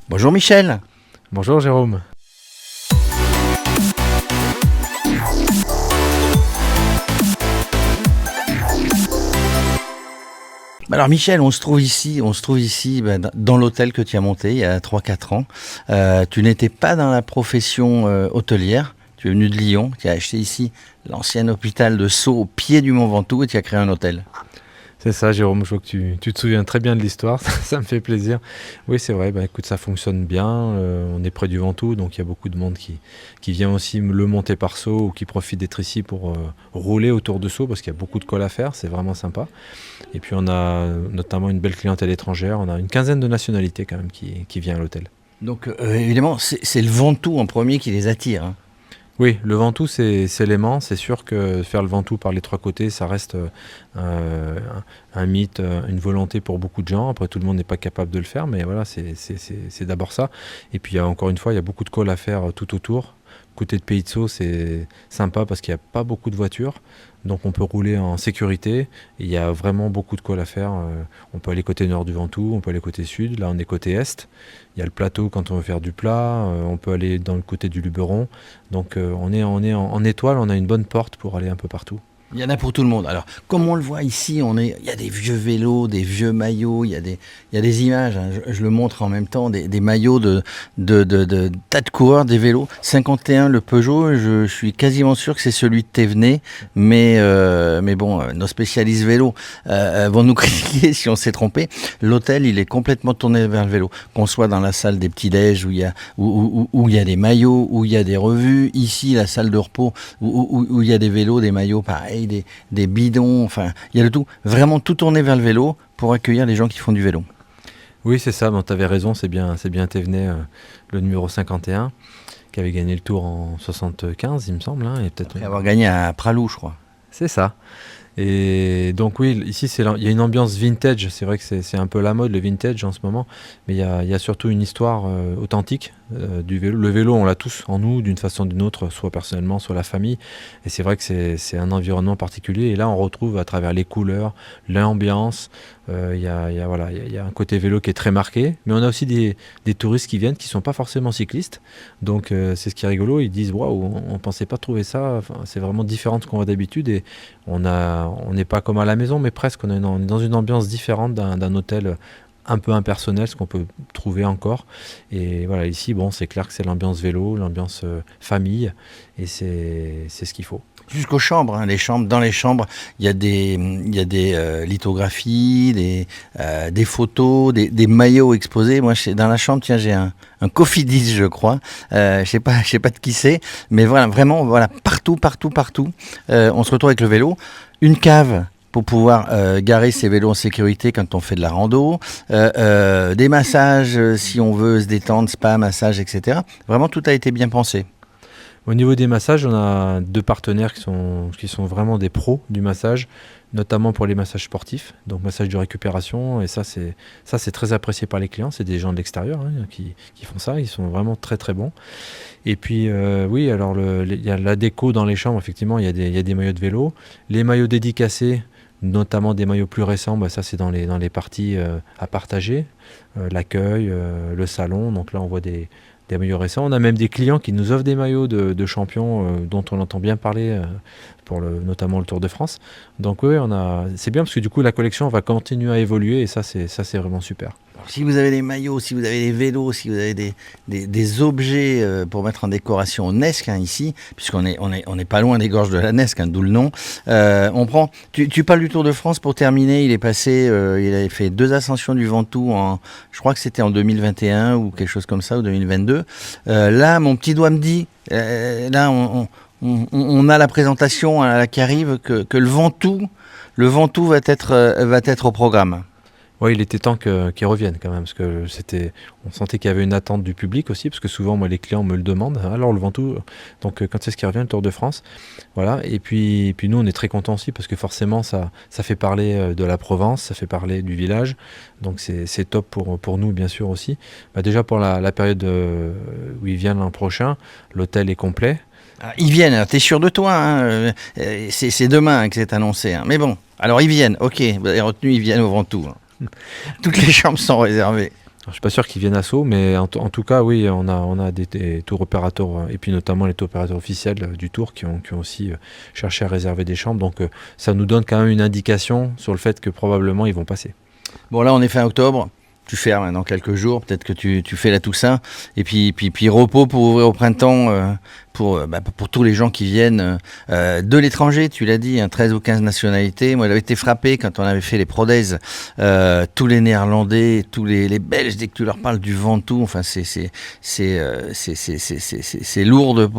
Bonjour Michel. Bonjour Jérôme. Alors Michel, on se trouve ici dans l'hôtel que tu as monté il y a 3-4 ans. Tu n'étais pas dans la profession hôtelière, tu es venu de Lyon, tu as acheté ici l'ancien hôpital de Sceaux au pied du Mont Ventoux et tu as créé un hôtel. C'est ça Jérôme, je vois que tu te souviens très bien de l'histoire, ça me fait plaisir. Oui c'est vrai, écoute, ça fonctionne bien, on est près du Ventoux, donc il y a beaucoup de monde qui vient aussi le monter par Sceaux ou qui profite d'être ici pour rouler autour de Sceaux parce qu'il y a beaucoup de cols à faire, c'est vraiment sympa. Et puis on a notamment une belle clientèle étrangère, on a une quinzaine de nationalités quand même qui vient à l'hôtel. Donc évidemment, c'est le Ventoux en premier qui les attire, hein. Oui, le Ventoux, c'est l'aimant. C'est sûr que faire le Ventoux par les trois côtés, ça reste un mythe, une volonté pour beaucoup de gens. Après, tout le monde n'est pas capable de le faire, mais voilà, c'est d'abord ça. Et puis, encore une fois, il y a beaucoup de cols à faire tout autour. Côté de Pays de Sceaux, c'est sympa parce qu'il n'y a pas beaucoup de voitures. Donc, on peut rouler en sécurité. Il y a vraiment beaucoup de cols à faire. On peut aller côté nord du Ventoux, on peut aller côté sud. Là, on est côté est. Il y a le plateau quand on veut faire du plat. On peut aller dans le côté du Luberon. Donc, on est en étoile. On a une bonne porte pour aller un peu partout. Il y en a pour tout le monde. Alors, comme on le voit ici, il y a des vieux vélos, des vieux maillots, il y a des images, hein, je le montre en même temps, des maillots de tas de coureurs, des vélos. 51, le Peugeot, je suis quasiment sûr que c'est celui de Thévenet, mais bon, nos spécialistes vélo vont nous critiquer si on s'est trompé. L'hôtel, il est complètement tourné vers le vélo. Qu'on soit dans la salle des petits-déj où il y a des maillots, où il y a des revues, ici, la salle de repos, où il y a des vélos, des maillots, pareil. Des bidons, enfin, il y a de tout. Vraiment tout tourné vers le vélo pour accueillir les gens qui font du vélo. Oui, c'est ça, tu avais raison, c'est bien Thévenet, le numéro 51, qui avait gagné le Tour en 75, il me semble. Et peut-être Après avoir gagné à Pralou, je crois. C'est ça. Et donc oui, ici il y a une ambiance vintage, c'est vrai que c'est un peu la mode le vintage en ce moment, mais il y a surtout une histoire authentique du vélo. Le vélo, on l'a tous en nous d'une façon ou d'une autre, soit personnellement, soit la famille, et c'est vrai que c'est un environnement particulier, et là on retrouve à travers les couleurs, l'ambiance, il y a un côté vélo qui est très marqué, mais on a aussi des touristes qui viennent qui sont pas forcément cyclistes, donc c'est ce qui est rigolo, ils disent waouh, on pensait pas trouver ça, enfin, c'est vraiment différent de ce qu'on voit d'habitude, et on n'est pas comme à la maison, mais presque. On est dans une ambiance différente d'un hôtel un peu impersonnel, ce qu'on peut trouver encore. Et voilà, ici, bon, c'est clair que c'est l'ambiance vélo, l'ambiance famille, et c'est ce qu'il faut. Jusqu'aux chambres, hein, dans les chambres, il y a des lithographies, des photos, des maillots exposés. Moi, dans la chambre, tiens, j'ai un Cofidis, je crois. Je sais pas de qui c'est, mais voilà, vraiment, voilà, partout. On se retrouve avec le vélo, une cave pour pouvoir garer ses vélos en sécurité quand on fait de la rando, des massages si on veut se détendre, spa, massage, etc. Vraiment, tout a été bien pensé. Au niveau des massages, on a deux partenaires qui sont vraiment des pros du massage, notamment pour les massages sportifs, donc massage de récupération, et ça c'est très apprécié par les clients, c'est des gens de l'extérieur qui font ça, ils sont vraiment très très bons. Et puis oui, alors il y a la déco dans les chambres, effectivement, il y a des maillots de vélo, les maillots dédicacés, notamment des maillots plus récents, ça c'est dans les parties à partager, l'accueil, le salon, donc là on voit des maillots récents. On a même des clients qui nous offrent des maillots de champions dont on entend bien parler pour notamment le Tour de France. Donc oui, c'est bien parce que du coup la collection va continuer à évoluer et ça c'est vraiment super. Alors, si vous avez des maillots, si vous avez des vélos, si vous avez des objets pour mettre en décoration Nesque ici, puisqu'on est pas loin des gorges de la Nesque, d'où le nom, on prend. Tu parles du Tour de France pour terminer. Il est passé, il avait fait 2 ascensions du Ventoux je crois que c'était en 2021 ou quelque chose comme ça, ou 2022. Là, mon petit doigt me dit, là, on a la présentation qui arrive que le Ventoux va être au programme. Oui, il était temps qu'ils reviennent quand même, parce que on sentait qu'il y avait une attente du public aussi, parce que souvent, moi, les clients me le demandent. Alors, le Ventoux, donc quand est-ce qu'il revient, le Tour de France? Voilà. Et puis nous, on est très contents aussi, parce que forcément, ça fait parler de la Provence, ça fait parler du village. Donc, c'est top pour nous, bien sûr, aussi. Déjà, pour la période où ils viennent l'an prochain, l'hôtel est complet. Alors, ils viennent, alors t'es sûr de toi, hein, c'est demain que c'est annoncé. Hein. Mais bon, alors ils viennent, ok, vous avez retenu, ils viennent au Ventoux. Hein. Toutes les chambres sont réservées. Je suis pas sûr qu'ils viennent à Sceaux, mais en tout cas, oui, on a des tour opérateurs, et puis notamment les tour opérateurs officiels du Tour qui ont aussi cherché à réserver des chambres. Donc ça nous donne quand même une indication sur le fait que probablement ils vont passer. Bon, là, on est fin octobre. Tu fermes dans quelques jours, peut-être que tu fais la Toussaint, et puis repos pour ouvrir au printemps, pour tous les gens qui viennent de l'étranger, tu l'as dit, 13 ou 15 nationalités. Moi, j'avais été frappé quand on avait fait les Pro Days, tous les Néerlandais, tous les Belges, dès que tu leur parles du Ventoux, enfin c'est lourd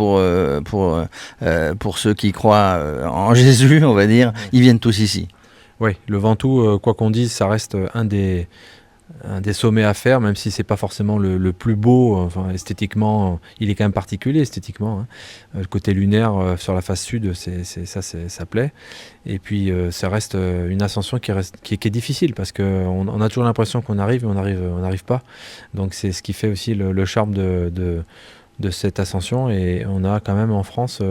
pour ceux qui croient en Jésus, on va dire. Ils viennent tous ici. Oui, le Ventoux, quoi qu'on dise, ça reste un des sommets à faire, même si c'est pas forcément le plus beau. Enfin, esthétiquement, il est quand même particulier esthétiquement. Le côté lunaire sur la face sud, ça plaît. Et puis ça reste une ascension qui est difficile parce qu'on a toujours l'impression qu'on arrive, mais on n'arrive pas. Donc c'est ce qui fait aussi le charme de cette ascension. Et on a quand même en France, sur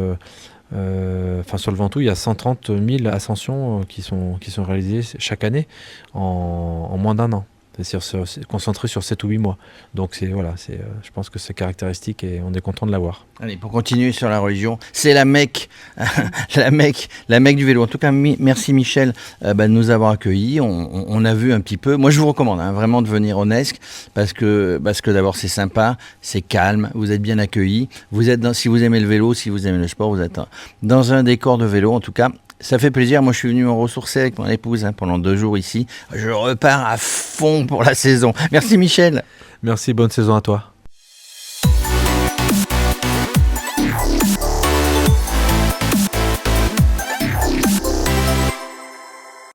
le Ventoux, il y a 130 000 ascensions qui sont réalisées chaque année en moins d'un an. C'est concentré sur 7 ou 8 mois. Donc je pense que c'est caractéristique et on est content de l'avoir. Allez, pour continuer sur la religion, c'est la Mecque, la Mecque du vélo. En tout cas, merci Michel de nous avoir accueillis. On a vu un petit peu. Moi, je vous recommande vraiment de venir au Nesque parce que d'abord c'est sympa, c'est calme, vous êtes bien accueillis. Si vous aimez le vélo, si vous aimez le sport, vous êtes dans un décor de vélo. En tout cas, ça fait plaisir. Moi, je suis venu me ressourcer avec mon épouse pendant 2 jours ici. Je repars à fond pour la saison. Merci Michel. Merci, bonne saison à toi.